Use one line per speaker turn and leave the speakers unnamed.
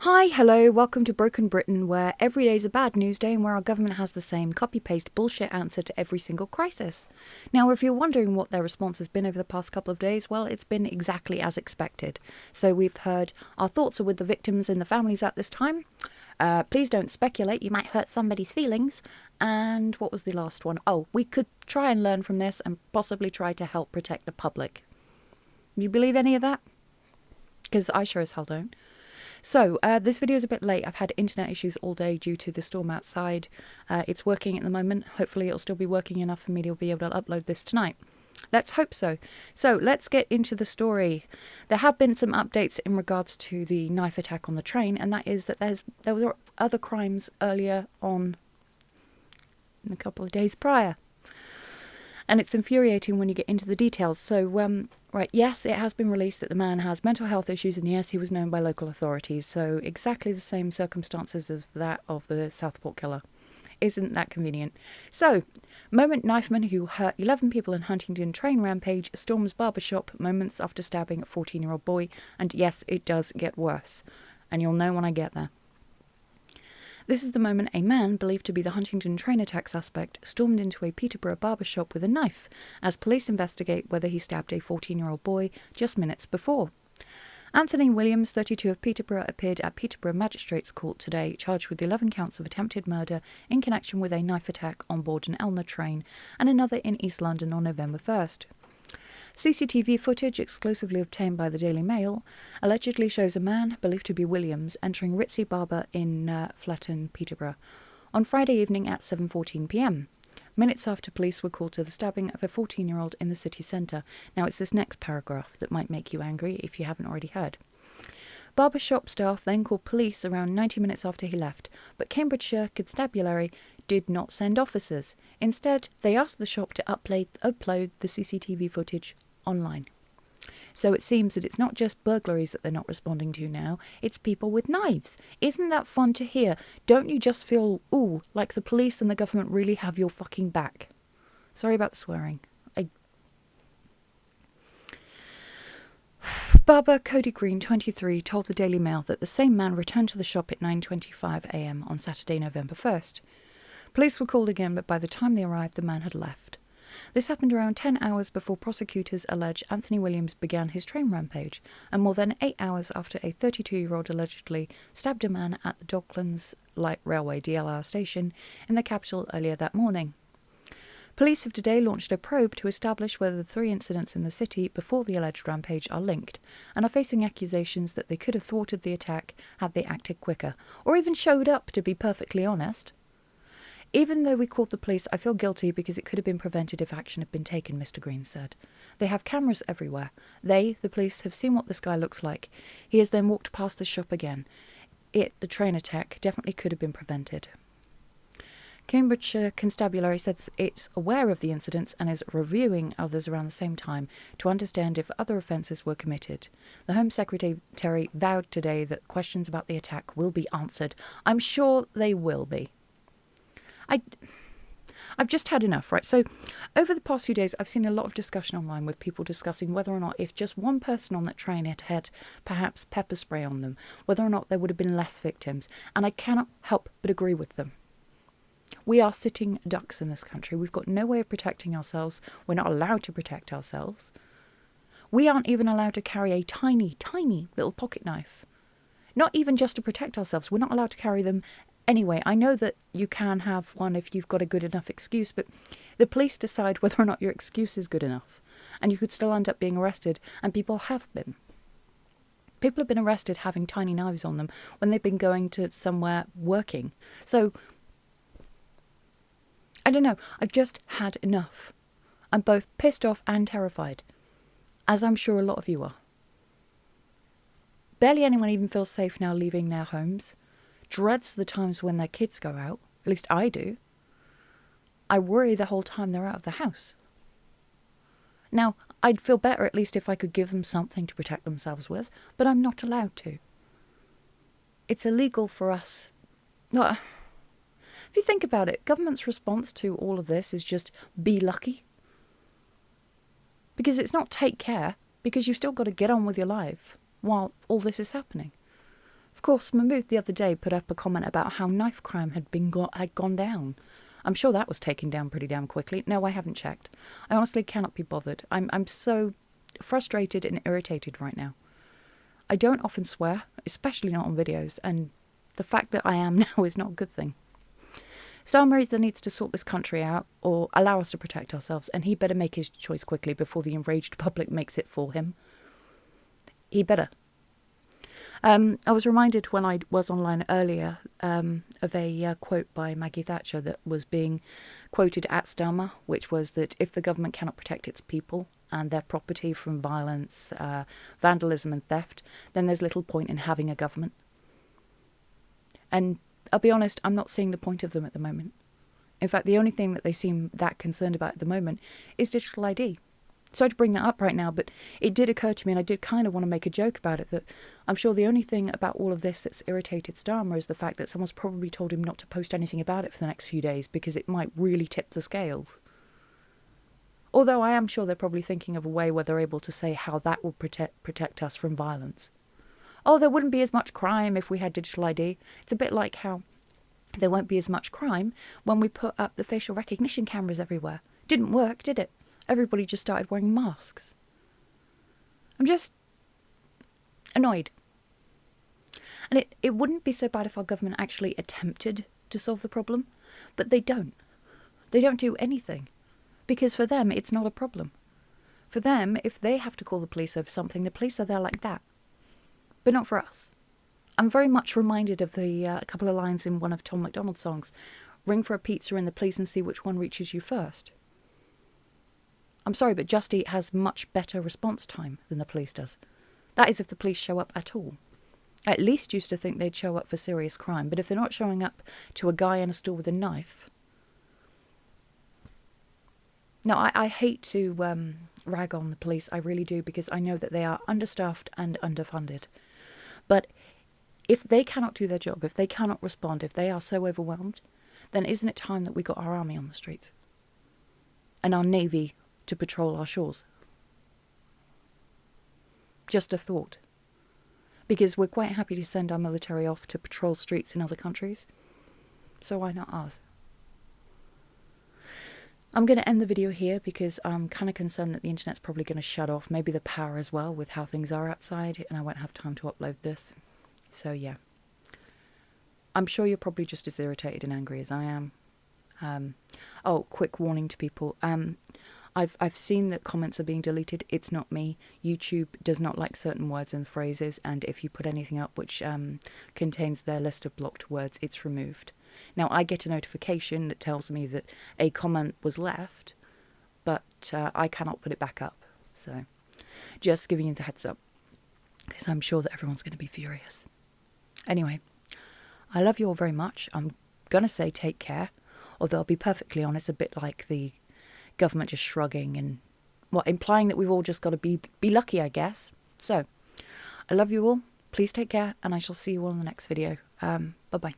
Hi, hello, welcome to Broken Britain, where every day is a bad news day and where our government has the same copy-paste bullshit answer to every single crisis. Now, if you're wondering what their response has been over the past couple of days, well, it's been exactly as expected. So we've heard, our thoughts are with the victims and the families at this time. Please don't speculate, you might hurt somebody's feelings. And what was the last one? Oh, we could try and learn from this and possibly try to help protect the public. You believe any of that? Because I sure as hell don't. So, this video is a bit late. I've had internet issues all day due to the storm outside. It's working at the moment. Hopefully it'll still be working enough for me to be able to upload this tonight. Let's hope so. So, let's get into the story. There have been some updates in regards to the knife attack on the train, and that is that there were other crimes earlier on in a couple of days prior. And it's infuriating when you get into the details. So, right, yes, it has been released that the man has mental health issues, and yes, he was known by local authorities. So exactly the same circumstances as that of the Southport killer. Isn't that convenient? So, moment knifeman who hurt 11 people in Huntingdon train rampage storms barbershop moments after stabbing a 14-year-old boy. And yes, it does get worse. And you'll know when I get there. This is the moment a man, believed to be the Huntingdon train attack suspect, stormed into a Peterborough barbershop with a knife, as police investigate whether he stabbed a 14-year-old boy just minutes before. Anthony Williams, 32 of Peterborough, appeared at Peterborough Magistrates Court today, charged with 11 counts of attempted murder in connection with a knife attack on board an Elna train and another in East London on November 1st. CCTV footage, exclusively obtained by the Daily Mail, allegedly shows a man, believed to be Williams, entering Ritzy Barber in Fletton, Peterborough, on Friday evening at 7:14 p.m, minutes after police were called to the stabbing of a 14-year-old in the city centre. Now, it's this next paragraph that might make you angry if you haven't already heard. Barbershop staff then called police around 90 minutes after he left, but Cambridgeshire Constabulary did not send officers. Instead, they asked the shop to upload the CCTV footage online. So it seems that it's not just burglaries that they're not responding to now, it's people with knives. Isn't that fun to hear? Don't you just feel, ooh, like the police and the government really have your fucking back? Sorry about the swearing. Barber Cody Green, 23, told the Daily Mail that the same man returned to the shop at 9:25 a.m. on Saturday, November 1st. Police were called again, but by the time they arrived, the man had left. This happened around 10 hours before prosecutors allege Anthony Williams began his train rampage, and more than 8 hours after a 32-year-old allegedly stabbed a man at the Docklands Light Railway DLR station in the capital earlier that morning. Police have today launched a probe to establish whether the 3 incidents in the city before the alleged rampage are linked, and are facing accusations that they could have thwarted the attack had they acted quicker, or even showed up, to be perfectly honest. Even though we called the police, I feel guilty because it could have been prevented if action had been taken, Mr. Green said. They have cameras everywhere. They, the police, have seen what this guy looks like. He has then walked past the shop again. The train attack, definitely could have been prevented. Cambridgeshire Constabulary says it's aware of the incidents and is reviewing others around the same time to understand if other offences were committed. The Home Secretary vowed today that questions about the attack will be answered. I'm sure they will be. I've just had enough, right? So over the past few days, I've seen a lot of discussion online with people discussing whether or not if just one person on that train had had perhaps pepper spray on them, whether or not there would have been less victims. And I cannot help but agree with them. We are sitting ducks in this country. We've got no way of protecting ourselves. We're not allowed to protect ourselves. We aren't even allowed to carry a tiny, tiny little pocket knife. Not even just to protect ourselves. We're not allowed to carry them anyway. I know that you can have one if you've got a good enough excuse, but the police decide whether or not your excuse is good enough. And you could still end up being arrested, and people have been. People have been arrested having tiny knives on them when they've been going to somewhere working. So I don't know, I've just had enough. I'm both pissed off and terrified, as I'm sure a lot of you are. Barely anyone even feels safe now leaving their homes. Dreads the times when their kids go out. At least I do. I worry the whole time they're out of the house. Now, I'd feel better at least if I could give them something to protect themselves with, but I'm not allowed to. It's illegal for us. Well, if you think about it, government's response to all of this is just be lucky. Because it's not take care, because you've still got to get on with your life while all this is happening. Of course, Mahmood the other day put up a comment about how knife crime had gone down. I'm sure that was taken down pretty damn quickly. No, I haven't checked. I honestly cannot be bothered. I'm so frustrated and irritated right now. I don't often swear, especially not on videos, and the fact that I am now is not a good thing. Starmer either needs to sort this country out or allow us to protect ourselves, and he better make his choice quickly before the enraged public makes it for him. He better. I was reminded when I was online earlier of a quote by Maggie Thatcher that was being quoted at Starmer, which was that if the government cannot protect its people and their property from violence, vandalism and theft, then there's little point in having a government. And I'll be honest, I'm not seeing the point of them at the moment. In fact, the only thing that they seem that concerned about at the moment is digital ID. Sorry to bring that up right now, but it did occur to me, and I did kind of want to make a joke about it, that I'm sure the only thing about all of this that's irritated Starmer is the fact that someone's probably told him not to post anything about it for the next few days because it might really tip the scales. Although I am sure they're probably thinking of a way where they're able to say how that will protect us from violence. Oh, there wouldn't be as much crime if we had digital ID. It's a bit like how there won't be as much crime when we put up the facial recognition cameras everywhere. Didn't work, did it? Everybody just started wearing masks. I'm just annoyed. And it wouldn't be so bad if our government actually attempted to solve the problem, but they don't. They don't do anything. Because for them, it's not a problem. For them, if they have to call the police over something, the police are there like that. But not for us. I'm very much reminded of the couple of lines in one of Tom MacDonald's songs. Ring for a pizza in the police and see which one reaches you first. I'm sorry, but Just Eat has much better response time than the police does. That is if the police show up at all. I at least used to think they'd show up for serious crime, but if they're not showing up to a guy in a store with a knife... No, I hate to rag on the police, I really do, because I know that they are understaffed and underfunded. But if they cannot do their job, if they cannot respond, if they are so overwhelmed, then isn't it time that we got our army on the streets? And our navy to patrol our shores? Just a thought. Because we're quite happy to send our military off to patrol streets in other countries. So why not ours? I'm going to end the video here because I'm kind of concerned that the internet's probably going to shut off. Maybe the power as well with how things are outside, and I won't have time to upload this. So yeah. I'm sure you're probably just as irritated and angry as I am. Oh, quick warning to people. I've seen that comments are being deleted. It's not me. YouTube does not like certain words and phrases, and if you put anything up which contains their list of blocked words, it's removed. Now, I get a notification that tells me that a comment was left, but I cannot put it back up. So, just giving you the heads up, because I'm sure that everyone's going to be furious. Anyway, I love you all very much. I'm going to say take care, although I'll be perfectly honest, a bit like the government just shrugging and, well, implying that we've all just got to be lucky, I guess. So, I love you all. Please take care, and I shall see you all in the next video. Bye-bye.